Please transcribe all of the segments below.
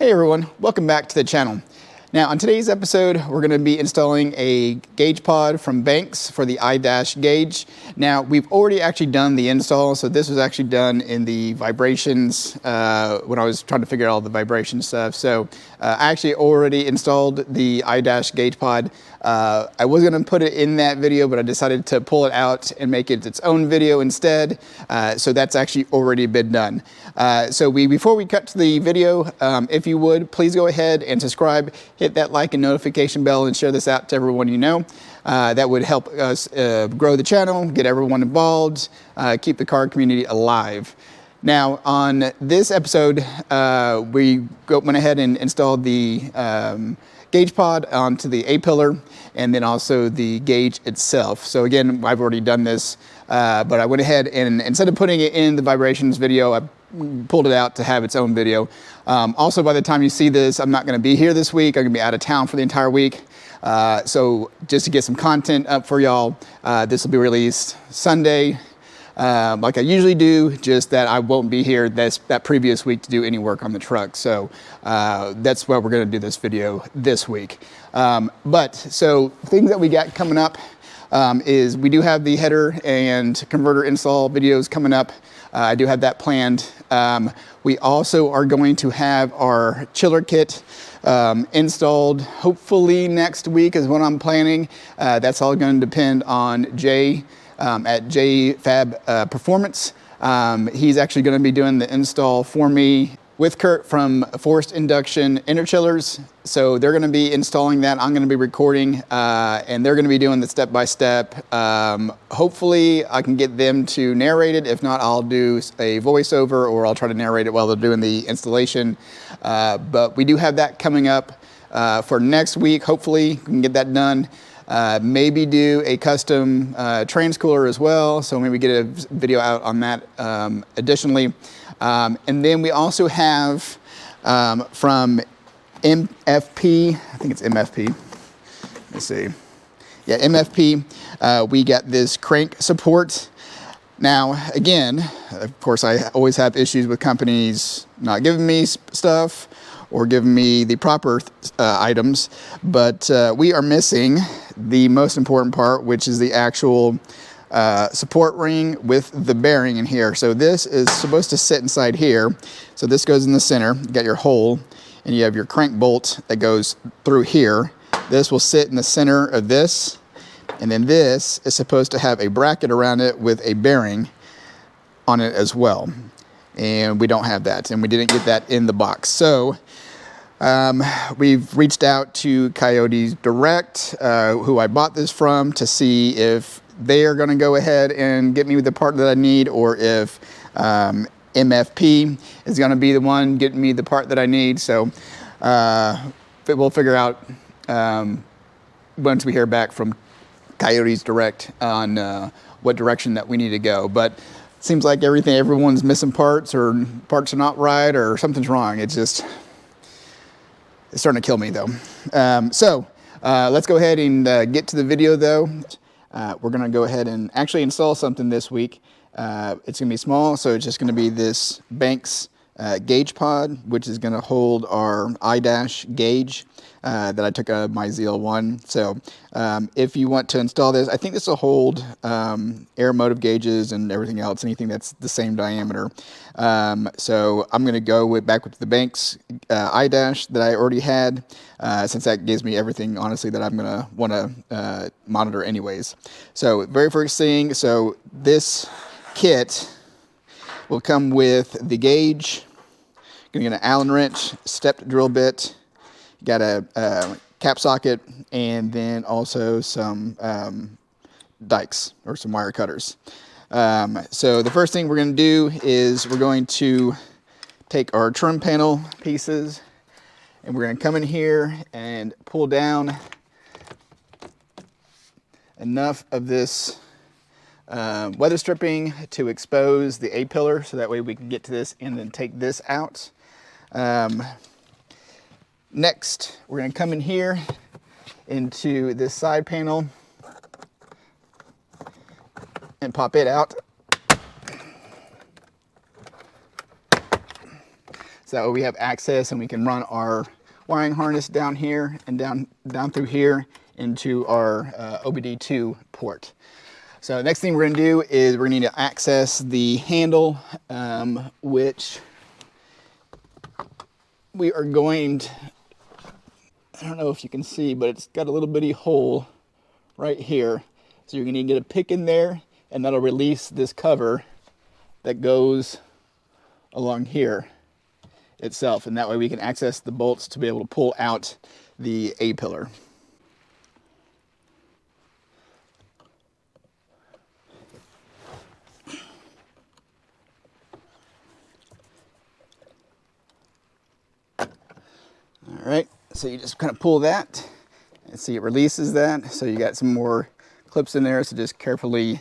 Hey everyone, welcome back to the channel. Now on today's episode, we're going to be installing a gauge pod from Banks for the iDash gauge. Now we've already actually done the install, so this was actually done in the vibrations when I was trying to figure out all the vibration stuff. So I actually already installed the iDash gauge pod. I was going to put it in that video, but I decided to pull it out and make it its own video instead. So that's actually already been done. Before we cut to the video, if you would, please go ahead and subscribe, hit that like and notification bell, and share this out to everyone you know. That would help us grow the channel, get everyone involved, keep the car community alive. Now, on this episode, we went ahead and installed the gauge pod onto the A-pillar and then also the gauge itself. So again, I've already done this, but I went ahead and instead of putting it in the vibrations video, I pulled it out to have its own video. Also, by the time you see this, I'm not going to be here this week. I'm going to be out of town for the entire week. So just to get some content up for y'all, this will be released Sunday, like I usually do, just that I won't be here that previous week to do any work on the truck. So that's why we're going to do this video this week. So things that we got coming up is we do have the header and converter install videos coming up. I do have that planned. We also are going to have our chiller kit installed hopefully next week is what I'm planning. That's all going to depend on Jay at JFab Performance. He's actually going to be doing the install for me with Kurt from Forced Induction Interchillers. So they're going to be installing that. I'm going to be recording and they're going to be doing the step-by-step. Hopefully I can get them to narrate it. If not, I'll do a voiceover or I'll try to narrate it while they're doing the installation. But we do have that coming up for next week. Hopefully we can get that done. Maybe do a custom transcooler as well. So maybe get a video out on that additionally. And then we also have from MFP, I think it's MFP, let's see. Yeah, MFP, we got this crank support. Now, again, of course, I always have issues with companies not giving me stuff or giving me the proper items, but we are missing the most important part, which is the actual support ring with the bearing in here. So this is supposed to sit inside here. So this goes in the center. You got your hole and you have your crank bolt that goes through here. This will sit in the center of this. And then this is supposed to have a bracket around it with a bearing on it as well. And we don't have that, and we didn't get that in the box. So we've reached out to Coyotes Direct, who I bought this from, to see if they are going to go ahead and get me the part that I need, or if MFP is going to be the one getting me the part that I need. So we'll figure out once we hear back from Coyotes Direct on what direction that we need to go. But it seems like everyone's missing parts, or parts are not right, or something's wrong. It's starting to kill me though. Let's go ahead and get to the video though. We're going to go ahead and actually install something this week. It's going to be small, so it's just going to be this Banks gauge pod, which is going to hold our iDash gauge that I took out of my ZL1. So if you want to install this, I think this will hold air motive gauges and everything else, anything that's the same diameter. So I'm going to go back with the Banks iDash that I already had, since that gives me everything, honestly, that I'm going to want to monitor anyways. So very first thing, so this kit will come with the gauge. Going to get an Allen wrench, stepped drill bit, got a cap socket, and then also some dikes or some wire cutters. So the first thing we're going to do is we're going to take our trim panel pieces and we're going to come in here and pull down enough of this weather stripping to expose the A-pillar, so that way we can get to this and then take this out. Next, we're going to come in here into this side panel and pop it out. So that way we have access and we can run our wiring harness down here and down through here into our OBD2 port. So next thing we're going to do is we're going to need to access the handle, which we are going to, I don't know if you can see, but it's got a little bitty hole right here. So you're going to get a pick in there, and that'll release this cover that goes along here itself. And that way we can access the bolts to be able to pull out the A-pillar. All right, so you just kind of pull that and see it releases that. So you got some more clips in there, so just carefully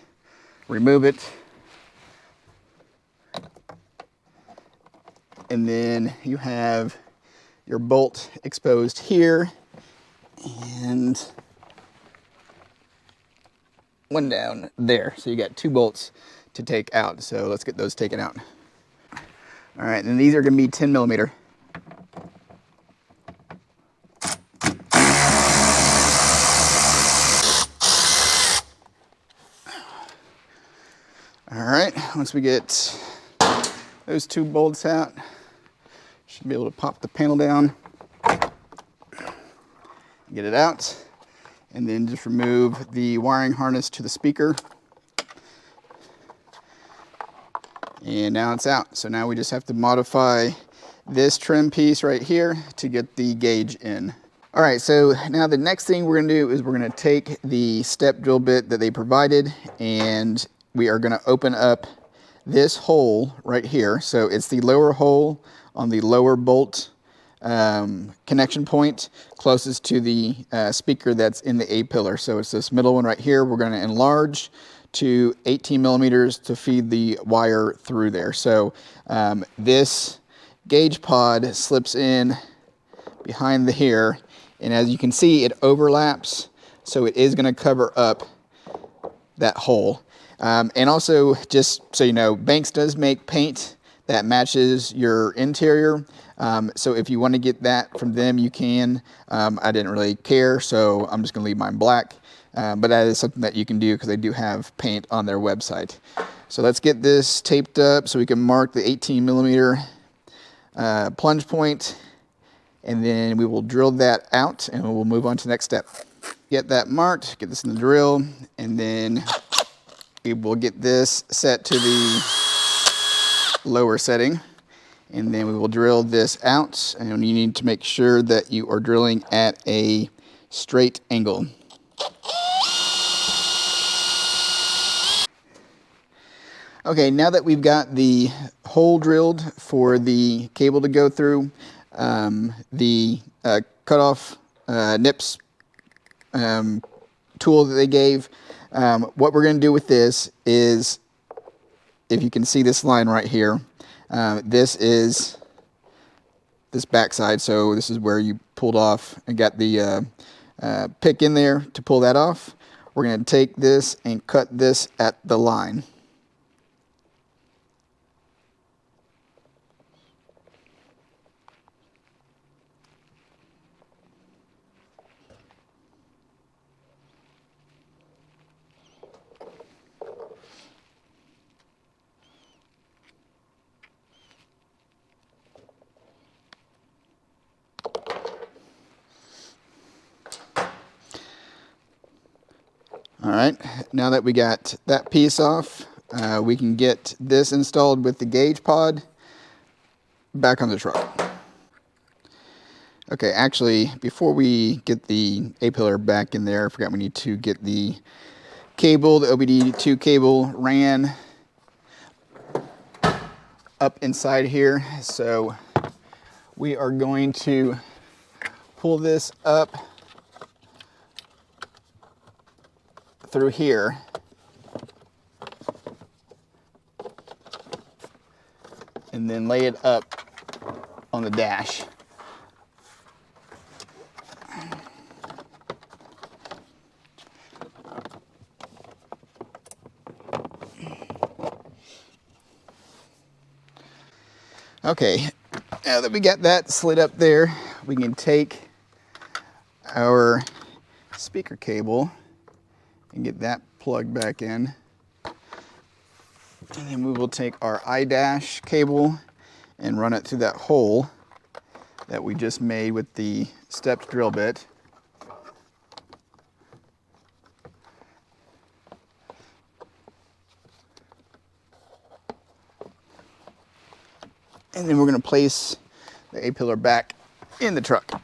remove it. And then you have your bolt exposed here and one down there. So you got 2 bolts to take out. So let's get those taken out. All right, and these are gonna be 10 millimeter. All right, once we get those 2 bolts out, should be able to pop the panel down, get it out, and then just remove the wiring harness to the speaker. And now it's out. So now we just have to modify this trim piece right here to get the gauge in. All right, so now the next thing we're gonna do is we're gonna take the step drill bit that they provided, and we are gonna open up this hole right here. So it's the lower hole on the lower bolt connection point closest to the speaker that's in the A-pillar. So it's this middle one right here. We're going to enlarge to 18 millimeters to feed the wire through there. So this gauge pod slips in behind the here, and as you can see, it overlaps, so it is going to cover up that hole. And also, just so you know, Banks does make paint that matches your interior. So if you want to get that from them, you can. I didn't really care, so I'm just going to leave mine black. But that is something that you can do because they do have paint on their website. So let's get this taped up so we can mark the 18 millimeter plunge point, and then we will drill that out and we'll move on to the next step. Get that marked, get this in the drill, and then we will get this set to the lower setting, and then we will drill this out, and you need to make sure that you are drilling at a straight angle. Okay, now that we've got the hole drilled for the cable to go through, the cutoff nips tool that they gave, what we're going to do with this is, if you can see this line right here, this is this backside, so this is where you pulled off and got the pick in there to pull that off. We're going to take this and cut this at the line. All right, now that we got that piece off, we can get this installed with the gauge pod back on the truck. Okay, actually, before we get the A-pillar back in there, I forgot we need to get the cable, the OBD2 cable ran up inside here. So we are going to pull this up through here, and then lay it up on the dash. Okay, Now that we got that slid up there, we can take our speaker cable and get that plugged back in. And then we will take our iDash cable and run it through that hole that we just made with the stepped drill bit. And then we're going to place the A-pillar back in the truck.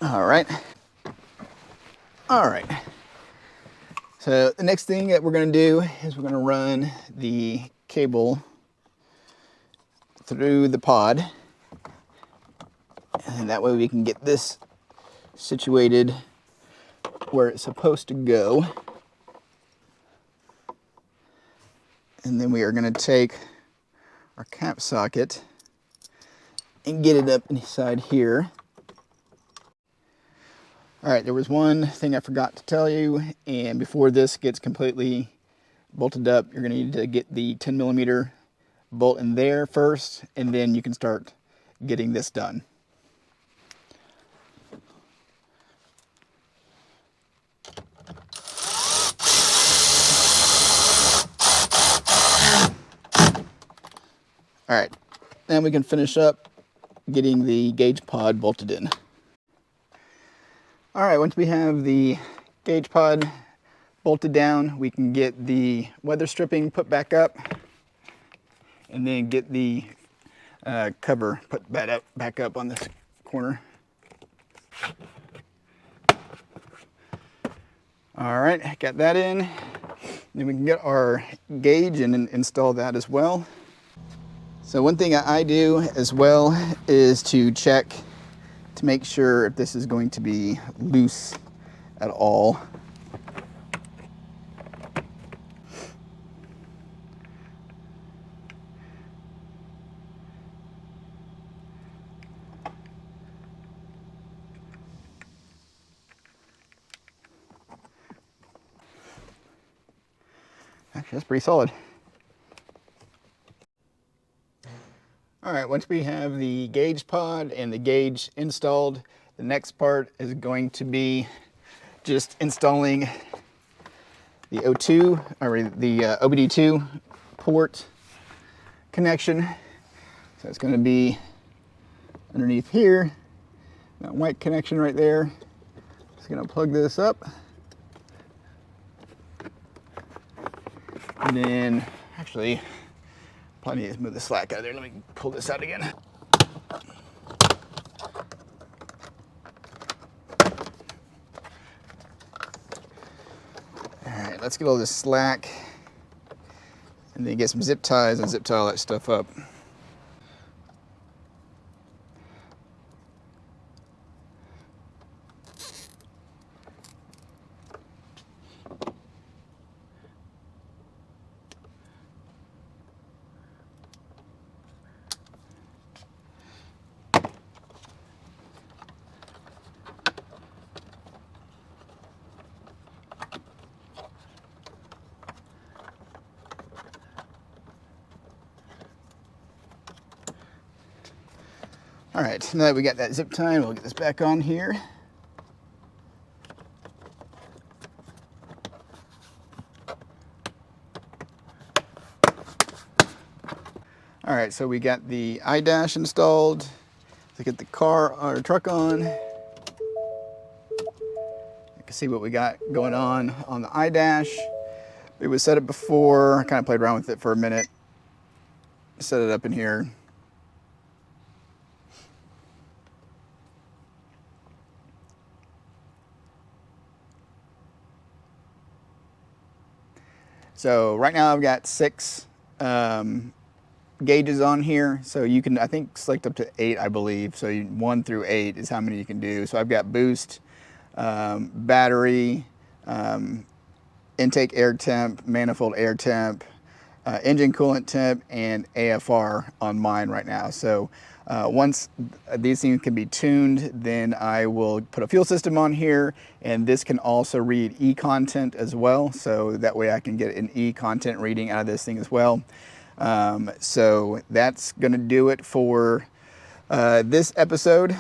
All right. All right. So the next thing that we're going to do is we're going to run the cable through the pod. And that way we can get this situated where it's supposed to go. And then we are going to take our cap socket and get it up inside here. All right, there was one thing I forgot to tell you, and before this gets completely bolted up, you're gonna need to get the 10mm bolt in there first, and then you can start getting this done. All right, then we can finish up getting the gauge pod bolted in. All right, once we have the gauge pod bolted down, we can get the weather stripping put back up and then get the cover put back up on this corner. All right, got that in. Then we can get our gauge and install that as well. So one thing I do as well is to check to make sure if this is going to be loose at all. Actually, that's pretty solid. All right, once we have the gauge pod and the gauge installed, the next part is going to be just installing the O2 or the OBD2 port connection. So it's going to be underneath here, that white connection right there. Just going to plug this up. And then, actually, probably need to move the slack out of there. Let me pull this out again. All right, let's get all this slack and then get some zip ties and zip tie all that stuff up. All right, now that we got that zip tie, we'll get this back on here. All right, so we got the iDash installed. Let's get the car or truck on. You can see what we got going on the iDash. It was set up before. I kind of played around with it for a minute. Set it up in here. So right now I've got 6 gauges on here. So you can, I think, select up to 8, I believe. So 1 through 8 is how many you can do. So I've got boost, battery, intake air temp, manifold air temp, engine coolant temp and AFR on mine right now. So once these things can be tuned, then I will put a fuel system on here, and this can also read e-content as well. So that way I can get an e-content reading out of this thing as well. So that's gonna do it for this episode.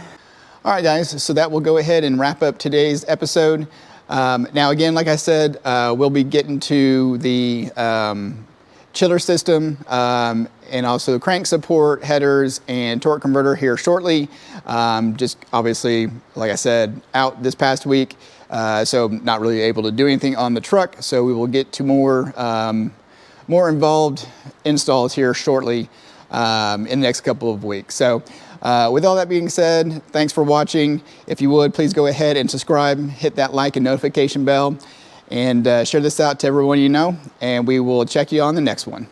All right, guys, so that will go ahead and wrap up today's episode. Now, again, like I said, we'll be getting to the chiller system and also crank support, headers, and torque converter here shortly. Just obviously, like I said, out this past week, so not really able to do anything on the truck. So we will get to more involved installs here shortly in the next couple of weeks. So with all that being said, thanks for watching. If you would, please go ahead and subscribe, hit that like and notification bell, and share this out to everyone you know, and we will check you on the next one.